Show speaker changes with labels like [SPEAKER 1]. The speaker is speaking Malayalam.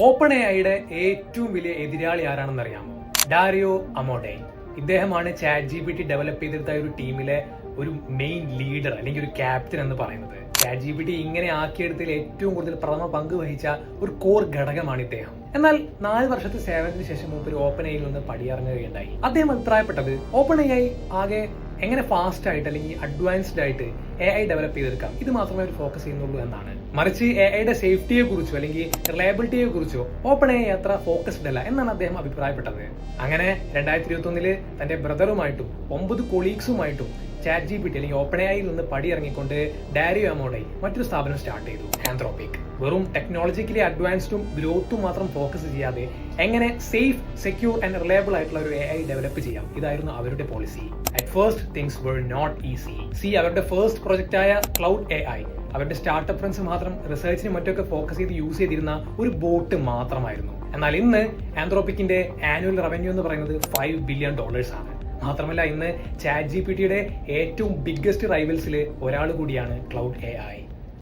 [SPEAKER 1] ഓപ്പൺ എഐയുടെ ഏറ്റവും വലിയ എതിരാളി ആരാണെന്ന് അറിയാമോ? ഡാരിയോ അമോഡെ. ഇദ്ദേഹമാണ് ChatGPT ഡെവലപ്പ് ചെയ്തെടുത്ത ഒരു ടീമിലെ ഒരു മെയിൻ ലീഡർ അല്ലെങ്കിൽ ഒരു ക്യാപ്റ്റൻ എന്ന് പറയുന്നത്. ChatGPT ഇങ്ങനെ ആക്കിയെടുത്തതിൽ ഏറ്റവും കൂടുതൽ പ്രഥമ പങ്ക് വഹിച്ച ഒരു കോർ ഘടകമാണ് ഇദ്ദേഹം. എന്നാൽ 4 വർഷത്തെ സേവനത്തിന് ശേഷം ഒരു ഓപ്പൺ എയിൽ നിന്ന് പടിയിറങ്ങുകയുണ്ടായി. അദ്ദേഹം അഭിപ്രായപ്പെട്ടത് ഓപ്പൺ എഐ ആകെ എങ്ങനെ ഫാസ്റ്റ് ആയിട്ട് അല്ലെങ്കിൽ അഡ്വാൻസ്ഡ് ആയിട്ട് AI ഡെവലപ്പ് ചെയ്തെടുക്കാം, ഇത് മാത്രമേ അവർ ഫോക്കസ് ചെയ്യുന്നുള്ളൂ എന്നാണ്. മറിച്ച് AIയുടെ സേഫ്റ്റിയെ കുറിച്ചോ അല്ലെങ്കിൽ റിലയബിലിറ്റിയെ കുറിച്ചോ ഓപ്പൺ എഐ അത്ര ഫോക്കസ്ഡ് അല്ല എന്നാണ് അദ്ദേഹം അഭിപ്രായപ്പെട്ടത്. അങ്ങനെ 2021 തന്റെ ബ്രദറുമായിട്ടും 9 കൊളീഗ്സുമായിട്ടും ChatGPT അല്ലെങ്കിൽ ഓപ്പൺ എഐയിൽ നിന്ന് പടിയിറങ്ങിക്കൊണ്ട് ഡാരിയോ അമോഡെ മറ്റൊരു സ്ഥാപനം സ്റ്റാർട്ട് ചെയ്തു, ആന്ത്രോപിക്. വെറും ടെക്നോളജിക്കലി അഡ്വാൻസ്ഡും ഗ്രോത്തും മാത്രം ഫോക്കസ് ചെയ്യാതെ എങ്ങനെ സേഫ്, സെക്യൂർ ആൻഡ് റിലയബിൾ ആയിട്ടുള്ള ഒരു AI ഡെവലപ്പ് ചെയ്യാം, ഇതായിരുന്നു അവരുടെ policy. At first things were not easy. അവരുടെ ഫസ്റ്റ് പ്രൊജക്റ്റ് ആയ ക്ലൗഡ് AI അവരുടെ സ്റ്റാർട്ടപ്പ് ഫ്രണ്ട്സ് മാത്രം റിസർച്ചിനും മറ്റൊക്കെ ഫോക്കസ് ചെയ്ത് യൂസ് ചെയ്തിരുന്ന ഒരു ബോട്ട് മാത്രമായിരുന്നു. എന്നാൽ ഇന്ന് ആന്ത്രോപിക്കിന്റെ ആനുവൽ റവന്യൂ എന്ന് പറയുന്നത് $5 ബില്യൺ ആണ്. മാത്രമല്ല ഇന്ന് ChatGPTയുടെ ഏറ്റവും ബിഗ്ഗസ്റ്റ് റൈവൽസിൽ ഒരാൾ കൂടിയാണ് ക്ലൗഡ് AI.